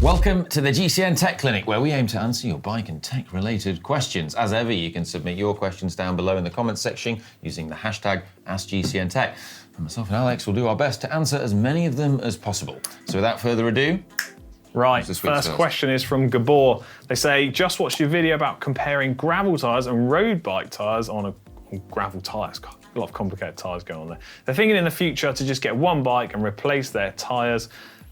Welcome to the GCN Tech Clinic, where we aim to answer your bike and tech related questions. As ever, you can submit your questions down below in the comments section using the hashtag AskGCNTech. And myself and Alex will do our best to answer as many of them as possible. So without further ado, right, first question is from Gabor. They say, just watched your video about comparing gravel tyres and road bike tyres on gravel tyres. God, a lot of complicated tyres going on there. They're thinking in the future to just get one bike and replace their tyres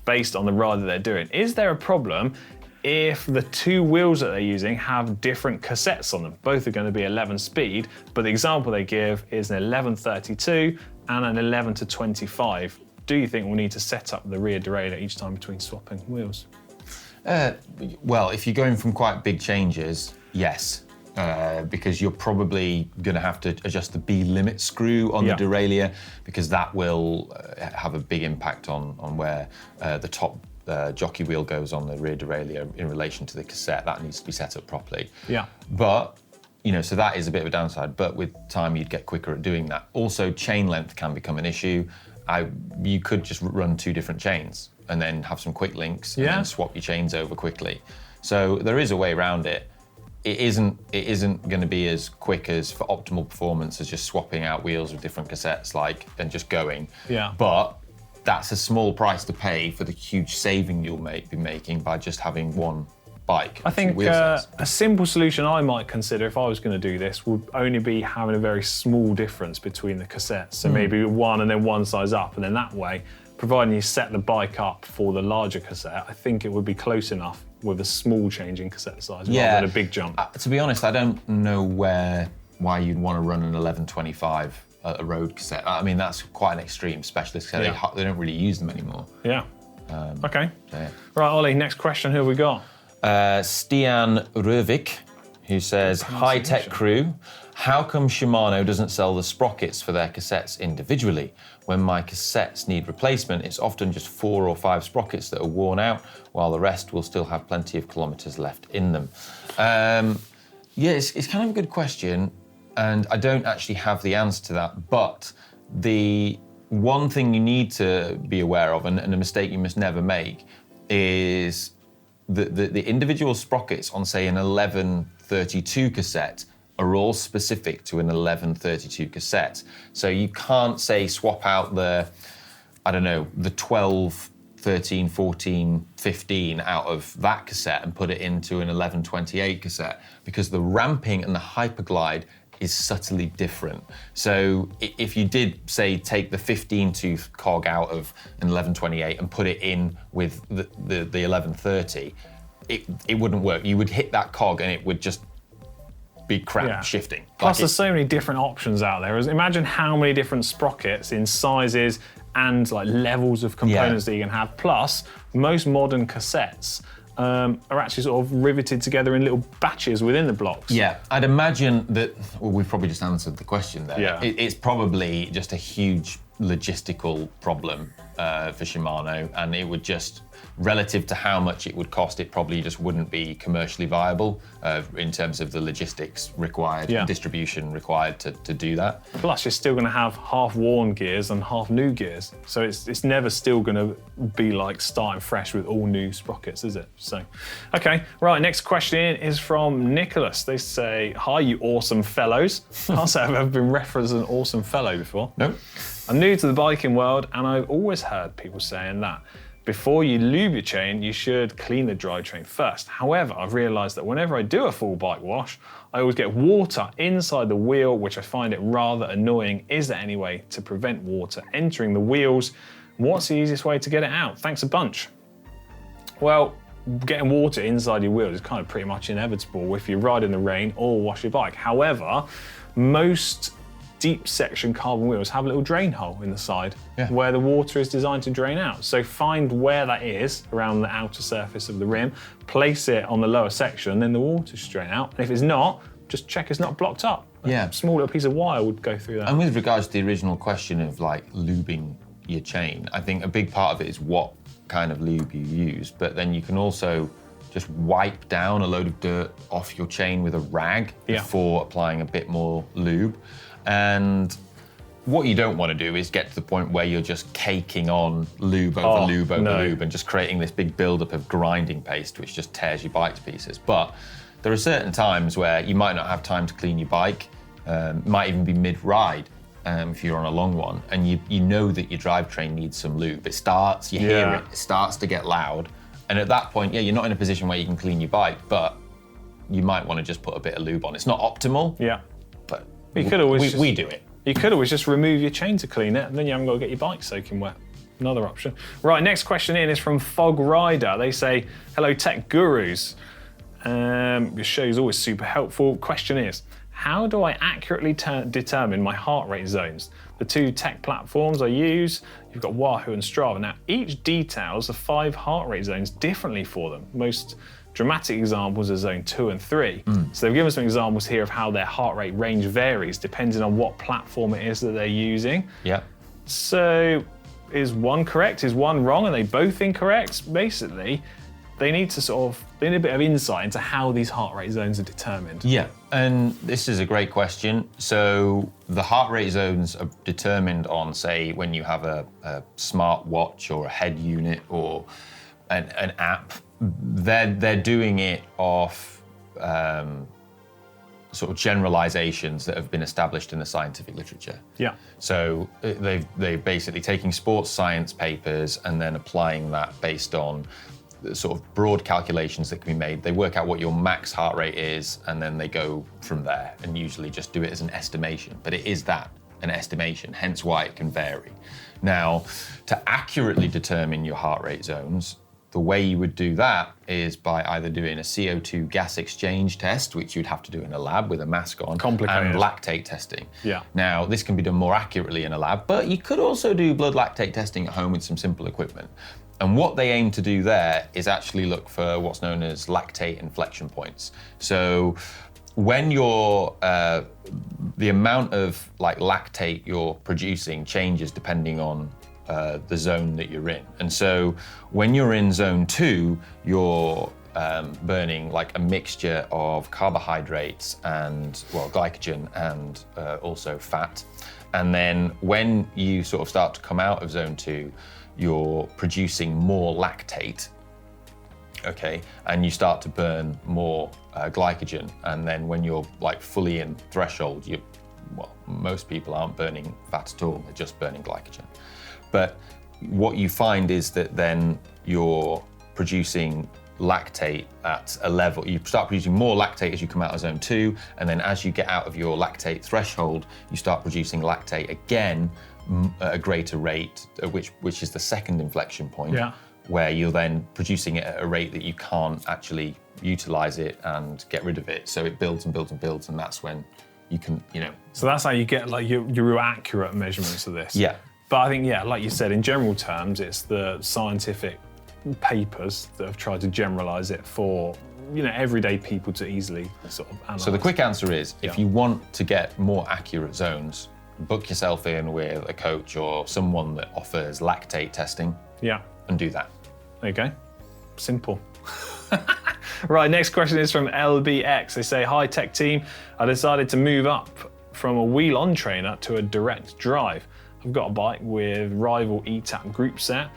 based on the ride that they're doing. Is there a problem if the two wheels that they're using have different cassettes on them? Both are going to be 11 speed, but the example they give is an 1132 and an 11-25. Do you think we'll need to set up the rear derailleur each time between swapping wheels? Well, if you're going from quite big changes, yes. Because you're probably going to have to adjust the B-limit screw on the derailleur, because that will have a big impact on where the top jockey wheel goes on the rear derailleur in relation to the cassette. That needs to be set up properly. Yeah. But, you know, so that is a bit of a downside, but with time you'd get quicker at doing that. Also, chain length can become an issue. You could just run two different chains and then have some quick links and then swap your chains over quickly. So there is a way around it. It isn't going to be as quick as for optimal performance as just swapping out wheels with different cassettes and just going. Yeah. But that's a small price to pay for the huge saving you'll be making by just having one bike. I think a simple solution I might consider if I was going to do this would only be having a very small difference between the cassettes. So maybe one and then one size up, and then that way, providing you set the bike up for the larger cassette, I think it would be close enough with a small change in cassette size rather than a big jump. To be honest, I don't know why you'd want to run an 1125 a road cassette. I mean, that's quite an extreme specialist cassette. They don't really use them anymore. Yeah. Okay. So, yeah. Right, Ollie, next question, who have we got? Stian Ruvik, who says, hi tech crew, how come Shimano doesn't sell the sprockets for their cassettes individually? When my cassettes need replacement, it's often just 4 or 5 sprockets that are worn out, while the rest will still have plenty of kilometers left in them. Yeah, it's kind of a good question, and I don't actually have the answer to that, but the one thing you need to be aware of, and a mistake you must never make, is the individual sprockets on, say, an 1132 cassette are all specific to an 1132 cassette. So you can't, say, swap out the 12, 13, 14, 15 out of that cassette and put it into an 1128 cassette, because the ramping and the hyperglide is subtly different. So if you did, say, take the 15-tooth cog out of an 1128 and put it in with the 1130, it wouldn't work. You would hit that cog and it would just be crap shifting. Plus, there's so many different options out there. Imagine how many different sprockets in sizes and like levels of components that you can have. Plus, most modern cassettes are actually sort of riveted together in little batches within the blocks. Yeah, I'd imagine that, well, we've probably just answered the question there. Yeah. It's probably just a huge logistical problem for Shimano, and it would just, relative to how much it would cost, it probably just wouldn't be commercially viable in terms of the logistics required, distribution required to do that. Plus, you're still going to have half worn gears and half new gears, so it's never still going to be like starting fresh with all new sprockets, is it? So, okay, right. Next question is from Nicholas. They say, "Hi, you awesome fellows." Can't say I've ever been referenced as an awesome fellow before. No. I'm new to the biking world, and I've always heard people saying that before you lube your chain, you should clean the drivetrain first. However, I've realized that whenever I do a full bike wash, I always get water inside the wheel, which I find it rather annoying. Is there any way to prevent water entering the wheels? What's the easiest way to get it out? Thanks a bunch. Well, getting water inside your wheels is kind of pretty much inevitable if you ride in the rain or wash your bike. However, most deep section carbon wheels have a little drain hole in the side where the water is designed to drain out. So find where that is around the outer surface of the rim, place it on the lower section, then the water should drain out. And if it's not, just check it's not blocked up. A small little piece of wire would go through that. And with regards to the original question of like lubing your chain, I think a big part of it is what kind of lube you use, but then you can also just wipe down a load of dirt off your chain with a rag before applying a bit more lube. And what you don't want to do is get to the point where you're just caking on lube over lube over lube and just creating this big buildup of grinding paste, which just tears your bike to pieces. But there are certain times where you might not have time to clean your bike, might even be mid-ride if you're on a long one, and you know that your drivetrain needs some lube. It starts, you hear it, it starts to get loud. And at that point, you're not in a position where you can clean your bike, but you might want to just put a bit of lube on. It's not optimal, but you could always we do it. You could always just remove your chain to clean it, and then you haven't got to get your bike soaking wet. Another option. Right, next question in is from Fog Rider. They say, hello tech gurus. Your show is always super helpful. Question is, how do I accurately determine my heart rate zones? The two tech platforms I use, you've got Wahoo and Strava. Now, each details the 5 heart rate zones differently for them. Most dramatic examples are zone 2 and 3. So they've given some examples here of how their heart rate range varies depending on what platform it is that they're using. Yeah. So is one correct? Is one wrong? Are they both incorrect? Basically, they need a bit of insight into how these heart rate zones are determined. Yeah, and this is a great question. So the heart rate zones are determined on, say, when you have a smart watch or a head unit or an app. They're doing it off sort of generalizations that have been established in the scientific literature. Yeah. So they're basically taking sports science papers and then applying that based on the sort of broad calculations that can be made. They work out what your max heart rate is, and then they go from there and usually just do it as an estimation. But it is an estimation, hence why it can vary. Now, to accurately determine your heart rate zones, the way you would do that is by either doing a CO2 gas exchange test, which you'd have to do in a lab with a mask on, Complicated. and lactate testing. Yeah. Now, this can be done more accurately in a lab, but you could also do blood lactate testing at home with some simple equipment. And what they aim to do there is actually look for what's known as lactate inflection points. So when the amount of lactate you're producing changes depending on the zone that you're in. And so when you're in zone 2, you're burning a mixture of carbohydrates and, glycogen and also fat. And then when you sort of start to come out of zone 2, you're producing more lactate, okay? And you start to burn more glycogen. And then when you're fully in threshold, most people aren't burning fat at all, they're just burning glycogen. But what you find is that then you're producing lactate at a level, you start producing more lactate as you come out of zone 2, and then as you get out of your lactate threshold, you start producing lactate again at a greater rate, which is the second inflection point, where you're then producing it at a rate that you can't actually utilize it and get rid of it. So it builds and builds and builds, and that's when you can, So that's how you get your accurate measurements of this. Yeah. But I think, like you said, in general terms, it's the scientific papers that have tried to generalize it for, everyday people to easily sort of analyze. So the quick answer is, if you want to get more accurate zones, book yourself in with a coach or someone that offers lactate testing. Yeah. And do that. There you go. Simple. Right, next question is from LBX. They say, hi tech team, I decided to move up from a wheel-on trainer to a direct drive. I've got a bike with rival ETAP group set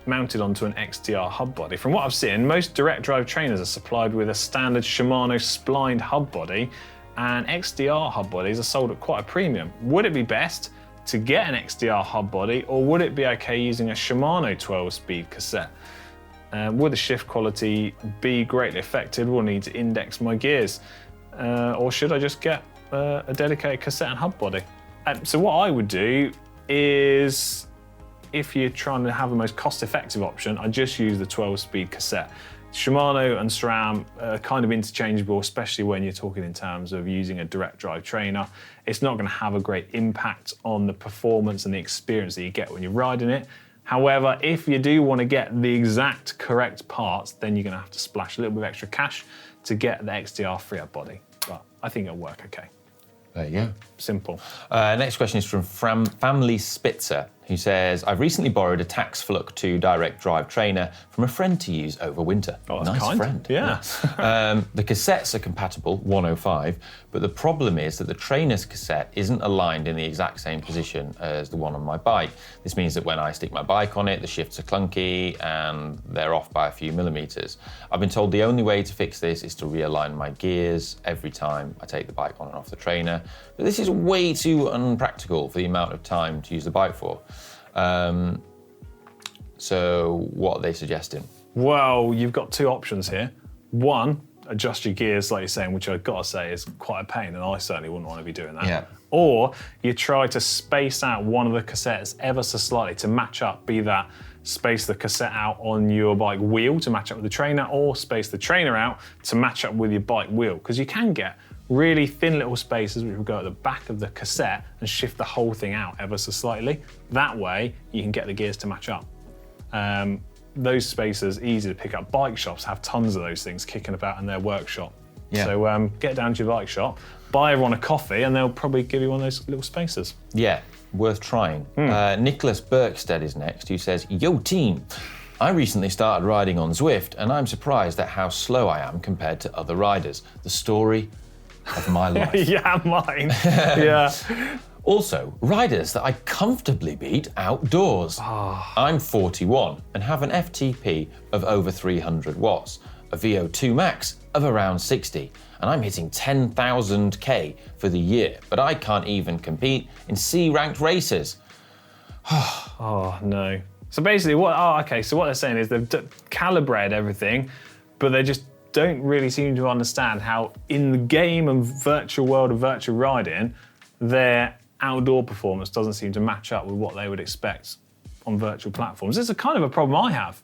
mounted onto an XDR hub body. From what I've seen, most direct drive trainers are supplied with a standard Shimano splined hub body, and XDR hub bodies are sold at quite a premium. Would it be best to get an XDR hub body, or would it be okay using a Shimano 12-speed cassette? Would the shift quality be greatly affected? Will I need to index my gears? Or should I just get a dedicated cassette and hub body? So what I would do is, if you're trying to have the most cost-effective option, I just use the 12-speed cassette. Shimano and SRAM are kind of interchangeable, especially when you're talking in terms of using a direct drive trainer. It's not going to have a great impact on the performance and the experience that you get when you're riding it. However, if you do want to get the exact correct parts, then you're going to have to splash a little bit of extra cash to get the XDR free-up body. But I think it'll work okay. There you go. Simple. Next question is from Family Spitzer. who says, I've recently borrowed a Taxflux 2 direct drive trainer from a friend to use over winter. Oh, that's nice kind. friend. Yeah. The cassettes are compatible, 105, but the problem is that the trainer's cassette isn't aligned in the exact same position as the one on my bike. This means that when I stick my bike on it, the shifts are clunky and they're off by a few millimeters. I've been told the only way to fix this is to realign my gears every time I take the bike on and off the trainer. But this is way too unpractical for the amount of time to use the bike for. So what are they suggesting? Well, you've got two options here. One, adjust your gears, like you're saying, which I've got to say is quite a pain, and I certainly wouldn't want to be doing that. Yeah. Or you try to space out one of the cassettes ever so slightly to match up, be that space the cassette out on your bike wheel to match up with the trainer, or space the trainer out to match up with your bike wheel. Because you can get really thin little spaces which will go at the back of the cassette and shift the whole thing out ever so slightly. That way, you can get the gears to match up. Those spaces, easy to pick up. Bike shops have tons of those things kicking about in their workshop. Yeah. So get down to your bike shop, buy everyone a coffee, and they'll probably give you one of those little spaces. Yeah, worth trying. Nicholas Birkstead is next, who says, Yo team, I recently started riding on Zwift and I'm surprised at how slow I am compared to other riders. The story of my life. Yeah, mine. Yeah. Also, riders that I comfortably beat outdoors. I'm 41 and have an FTP of over 300 watts, a VO2 max of around 60, and I'm hitting 10,000k for the year, but I can't even compete in C-ranked races. Oh, no. So basically, what they're saying is they've calibrated everything, but they just don't really seem to understand how in the game and virtual world of virtual riding, their outdoor performance doesn't seem to match up with what they would expect on virtual platforms. It's a kind of a problem I have.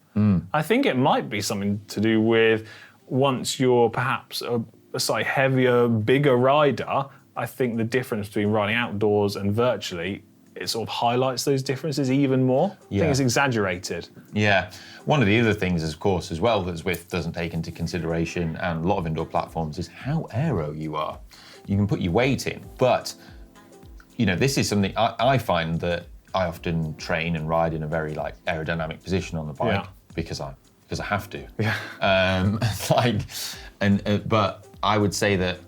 I think it might be something to do with once you're perhaps a slightly heavier, bigger rider, I think the difference between riding outdoors and virtually, it sort of highlights those differences even more. I think it's exaggerated. Yeah. One of the other things, of course, as well, that Zwift doesn't take into consideration, and a lot of indoor platforms, is how aero you are. You can put your weight in, but you know, this is something I find that I often train and ride in a very like aerodynamic position on the bike because I have to. Yeah. But I would say that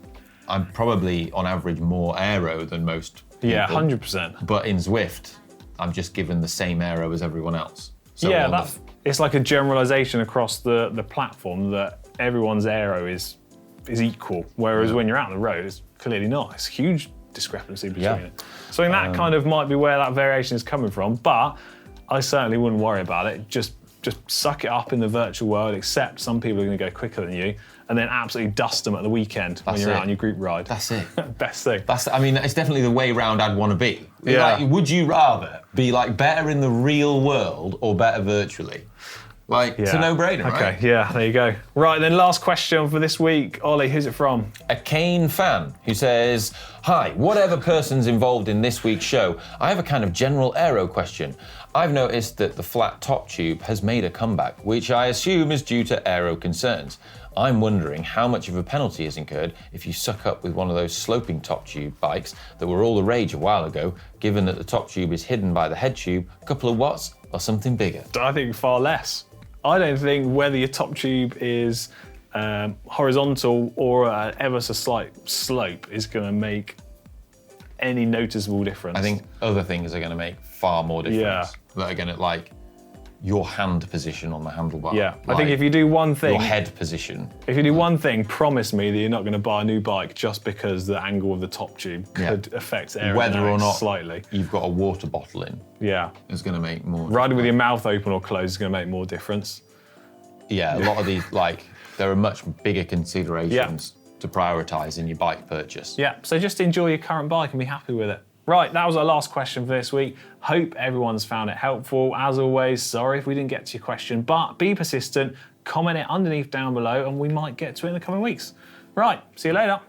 I'm probably on average more aero than most people. Yeah, 100%. But in Zwift, I'm just given the same aero as everyone else. So yeah, it's like a generalization across the platform that everyone's aero is equal, whereas when you're out on the road, it's clearly not. It's a huge discrepancy between it. So I think that kind of might be where that variation is coming from, but I certainly wouldn't worry about it. Just suck it up in the virtual world, accept some people are going to go quicker than you, and then absolutely dust them at the weekend when you're out on your group ride. That's it. Best thing. I mean, it's definitely the way round I'd want to be. Yeah. Like, would you rather be like better in the real world or better virtually? Like, it's a no-brainer, right? Okay, yeah, there you go. Right, then last question for this week. Ollie, who's it from? A Kane fan who says, Hi, whatever person's involved in this week's show, I have a kind of general aero question. I've noticed that the flat top tube has made a comeback, which I assume is due to aero concerns. I'm wondering how much of a penalty is incurred if you suck up with one of those sloping top tube bikes that were all the rage a while ago, given that the top tube is hidden by the head tube, a couple of watts, or something bigger. I think far less. I don't think whether your top tube is horizontal or ever so slight slope is going to make any noticeable difference. I think other things are going to make far more difference. That are going to, like, your hand position on the handlebar. Yeah, like, I think if you do one thing... Your head position. If you do one thing, promise me that you're not going to buy a new bike just because the angle of the top tube could affect aerodynamics whether or not slightly. You've got a water bottle in. Yeah. It's going to make more Riding with your mouth open or closed is going to make more difference. Yeah, a lot of these, like, there are much bigger considerations to prioritise in your bike purchase. Yeah, so just enjoy your current bike and be happy with it. Right, that was our last question for this week. Hope everyone's found it helpful. As always, sorry if we didn't get to your question, but be persistent, comment it underneath down below, and we might get to it in the coming weeks. Right, see you later.